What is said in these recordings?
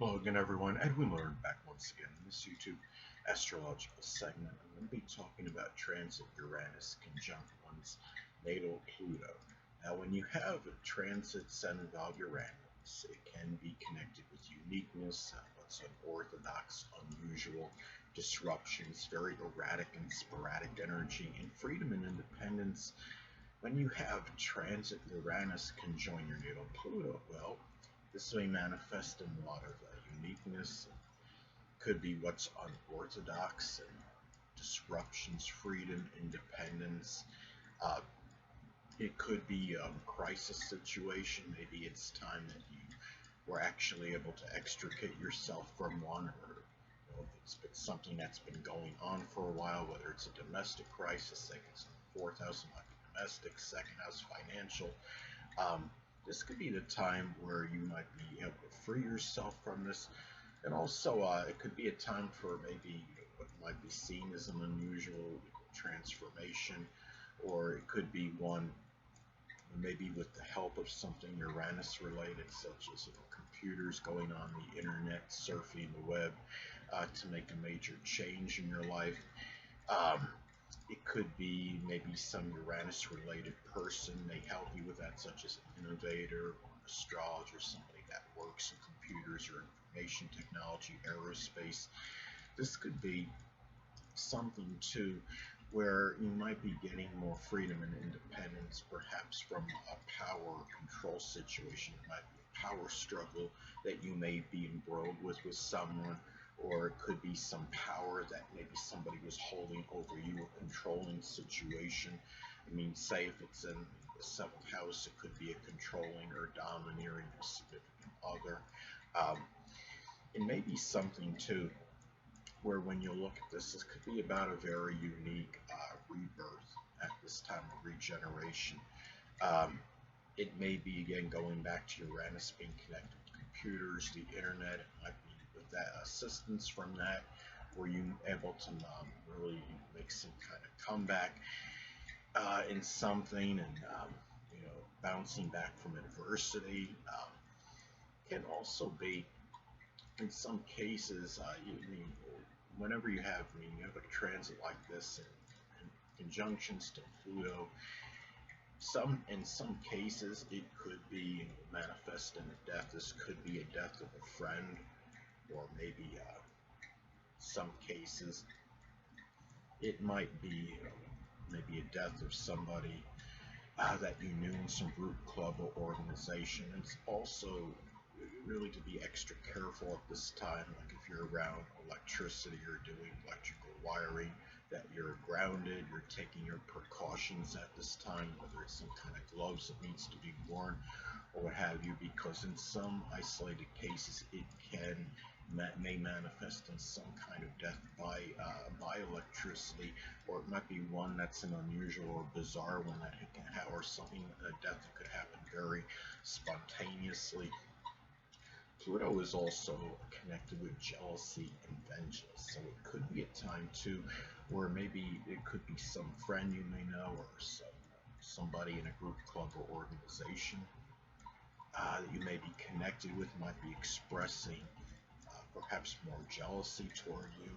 Hello again, everyone. Edwin Learnard back once again in this YouTube astrological segment. I'm going to be talking about transit Uranus conjunct one's natal Pluto. Now, when you have a transit centered on Uranus, it can be connected with uniqueness, what's unorthodox, unusual, disruptions, very erratic and sporadic energy, and freedom and independence. When you have transit Uranus conjoin your natal Pluto, well, this may manifest in a lot of uniqueness. Could be what's unorthodox and disruptions, freedom, independence. Uh, it could be a crisis situation. Maybe it's time that you were actually able to extricate yourself from one, or if it's been something that's been going on for a while, whether it's a domestic crisis, like it's fourth house might be domestic, second house financial. Um, this could be the time where you might be able to free yourself from this. And also, it could be a time for maybe what might be seen as an unusual transformation, or it could be one maybe with the help of something Uranus related, such as computers, going on the internet, surfing the web, to make a major change in your life. Um, it could be maybe some Uranus related person may help you with that, such as an innovator or an astrologer, somebody that works in computers or information technology, aerospace. This could be something too where you might be getting more freedom and independence, perhaps from a power control situation. It might be a power struggle that you may be embroiled with someone, or it could be some power that maybe somebody was holding over you, a controlling situation. I mean, say if it's in the seventh house, it could be a controlling or domineering significant other. Um, it may be something too where when you look at this, this could be about a very unique rebirth at this time of regeneration. Um, it may be, again, going back to Uranus being connected to computers, the internet. It might be with that assistance from that, where you're able to really make some kind of comeback in something, and bouncing back from adversity. Can also be, in some cases, whenever you have a transit like this in conjunctions to Pluto, in some cases it could be manifest in a death. This could be a death of a friend, or maybe some cases it might be maybe a death of somebody that you knew in some group, club, or organization. It's also really to be extra careful at this time, like if you're around electricity or doing electrical wiring, that you're grounded, you're taking your precautions at this time, whether it's some kind of gloves that needs to be worn or what have you, because in some isolated cases it may manifest in some kind of death by electricity, or it might be one that's an unusual or bizarre one that it can have, or something, a death that could happen very spontaneously. Pluto is also connected with jealousy and vengeance, so it could be a time too where maybe it could be some friend you may know, or somebody in a group, club, or organization that you may be connected with might be expressing perhaps more jealousy toward you.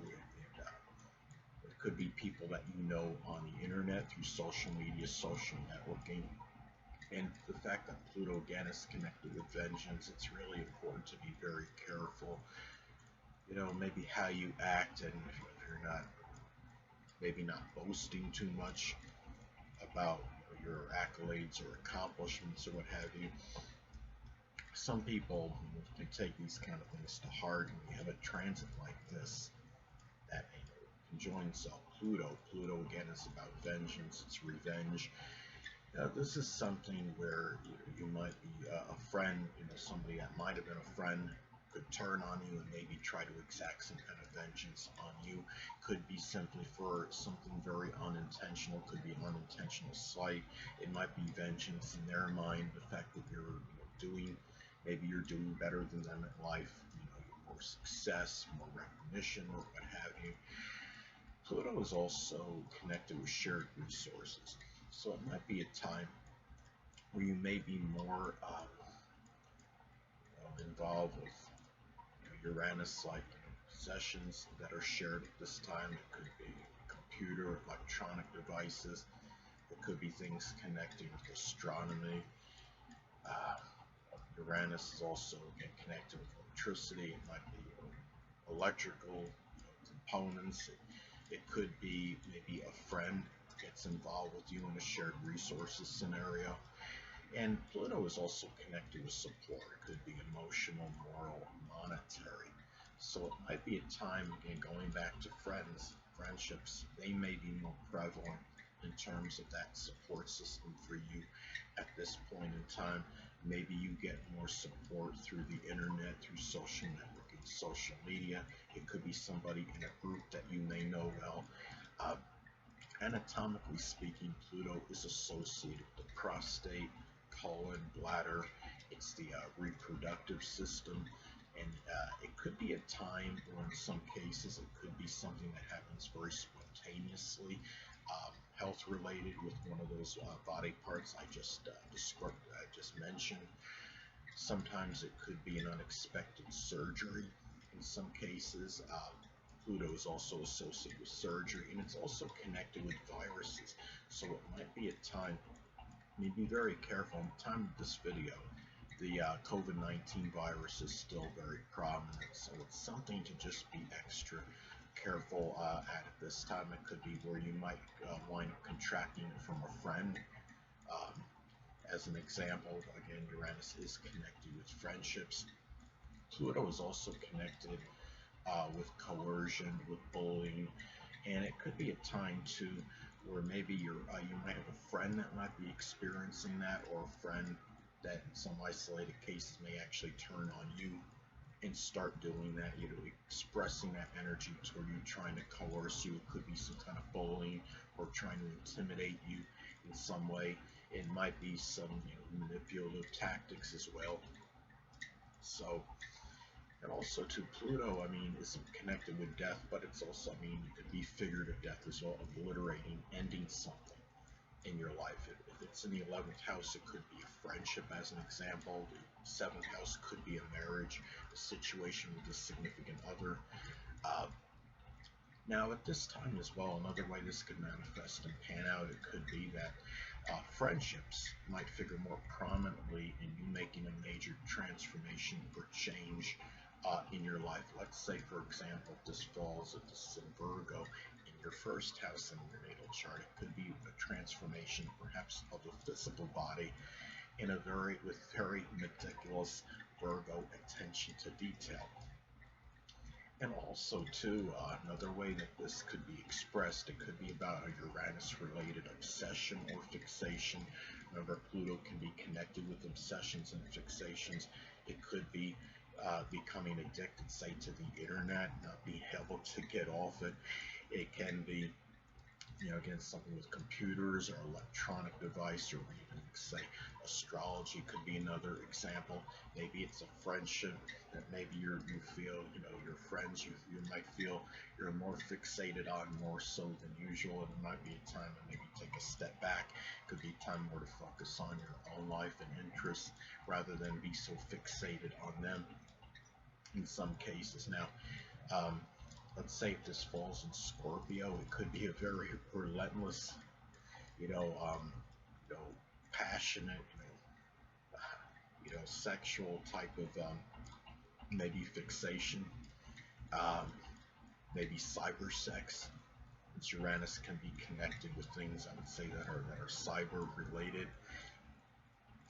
It could be people that you know on the internet through social media, social networking. And the fact that Pluto again is connected with vengeance, it's really important to be very careful. Maybe how you act, and if you're not, maybe not boasting too much about your accolades or accomplishments or what have you. Some people can take these kind of things to heart, and we have a transit like this that conjoins Pluto. Pluto again is about vengeance, it's revenge. This is something where you might be a friend, somebody that might have been a friend could turn on you and maybe try to exact some kind of vengeance on you. Could be simply for something very unintentional, could be an unintentional slight. It might be vengeance in their mind, the fact that maybe you're doing better than them in life, more success, more recognition, or what have you. Pluto is also connected with shared resources. So it might be a time where you may be more involved with Uranus, like possessions that are shared at this time. It could be computer, electronic devices. It could be things connecting with astronomy. Uh, Uranus is also again connected with electricity. It might be electrical components. It could be maybe a friend gets involved with you in a shared resources scenario. And Pluto is also connected with support. It could be emotional, moral, monetary. So it might be a time, again, going back to friendships, they may be more prevalent in terms of that support system for you at this point in time. Maybe you get more support through the internet, through social networking, social media. It could be somebody in a group that you may know well. Uh, Anatomically speaking, Pluto is associated with the prostate, colon, bladder. It's the reproductive system, and it could be a time, or in some cases, it could be something that happens very spontaneously, health related with one of those body parts I just described, I just mentioned. Sometimes it could be an unexpected surgery. In some cases, Pluto is also associated with surgery, and it's also connected with viruses. So it might be a time, be very careful. At the time of this video, the COVID-19 virus is still very prominent, so it's something to just be extra careful at this time. It could be where you might wind up contracting it from a friend. Um, as an example, again, Uranus is connected with friendships. Pluto is also connected with coercion, with bullying, and it could be a time too where maybe you might have a friend that might be experiencing that, or a friend that in some isolated cases may actually turn on you and start doing that, expressing that energy toward you, trying to coerce you. It could be some kind of bullying or trying to intimidate you in some way. It might be some manipulative tactics as well. So, and also to Pluto, is connected with death, but it's also, it could be figurative death as well, obliterating, ending something in your life. If it's in the 11th house, it could be a friendship as an example. The 7th house could be a marriage, a situation with a significant other. Now at this time as well, another way this could manifest and pan out, it could be that friendships might figure more prominently in you making a major transformation or change in your life. Let's say, for example, if this falls, if this is in Virgo, in your first house in your natal chart, it could be a transformation perhaps of the physical body with very meticulous Virgo attention to detail. And also, too, another way that this could be expressed, it could be about a Uranus-related obsession or fixation. Remember, Pluto can be connected with obsessions and fixations. It could be becoming addicted, say, to the internet, not being able to get off it. It can be, again, something with computers or electronic device, or even, say, astrology could be another example. Maybe it's a friendship that maybe you feel, your friends, you might feel you're more fixated on more so than usual, and it might be a time to maybe take a step back. It could be time more to focus on your own life and interests rather than be so fixated on them in some cases. Now, let's say if this falls in Scorpio, it could be a very relentless, passionate, sexual type of maybe fixation, um, maybe cyber sex. Uranus can be connected with things, I would say, that are cyber related.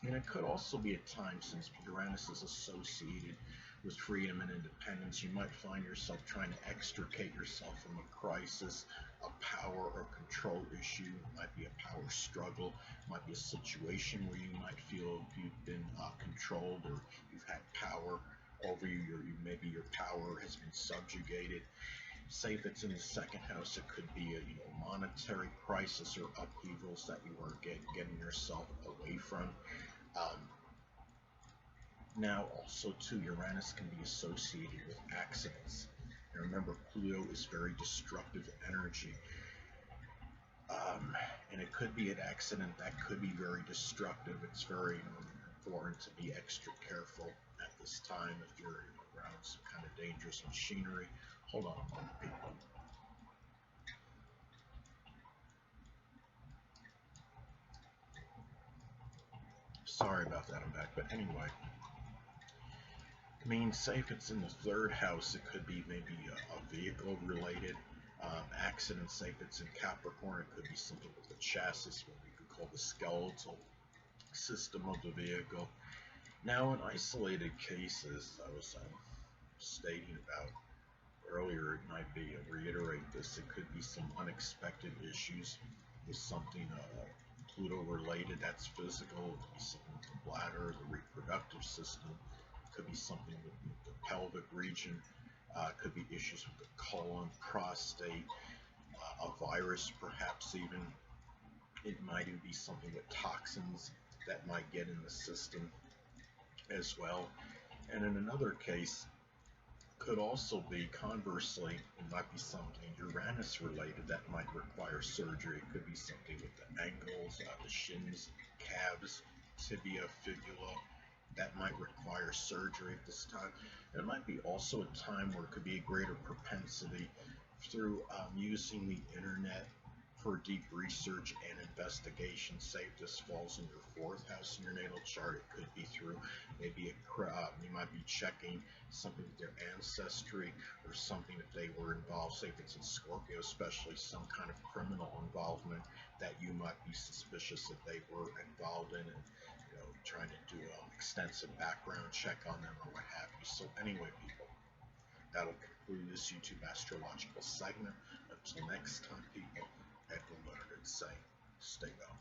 And it could also be a time, since Uranus is associated with freedom and independence, you might find yourself trying to extricate yourself from a crisis, a power or control issue. It might be a power struggle. It might be a situation where you might feel you've been controlled, or you've had power over you. Maybe your power has been subjugated. Say if it's in the second house, it could be a monetary crisis or upheavals that you are getting yourself away from. Now, also too, Uranus can be associated with accidents. And remember, Pluto is very destructive energy. And it could be an accident that could be very destructive. It's very important to be extra careful at this time if you're around some kind of dangerous machinery. Hold on a moment, people. Sorry about that, I'm back. But anyway, I mean, say if it's in the third house, it could be maybe a vehicle related accident. Say if it's in Capricorn, it could be something with the chassis, what we could call the skeletal system of the vehicle. Now, in isolated cases, I was stating about earlier, it might be, reiterate this, it could be some unexpected issues with something Pluto related that's physical. It could be something with the bladder, the reproductive system. It could be something with the pelvic region. Could be issues with the colon, prostate, a virus perhaps even. It might even be something with toxins that might get in the system as well. And in another case, could also be, conversely, it might be something Uranus related that might require surgery. It could be something with the ankles, the shins, calves, tibia, fibula, that might require surgery at this time. And it might be also a time where it could be a greater propensity through using the internet for deep research and investigation. Say if this falls in your fourth house in your natal chart, it could be through maybe you might be checking something with their ancestry or something if they were involved. Say if it's in Scorpio, especially some kind of criminal involvement that you might be suspicious that they were involved in, and trying to do an extensive background check on them or what have you. So anyway, people, that'll conclude this YouTube astrological segment. Until next time, people, Edwin Learnard saying, stay well.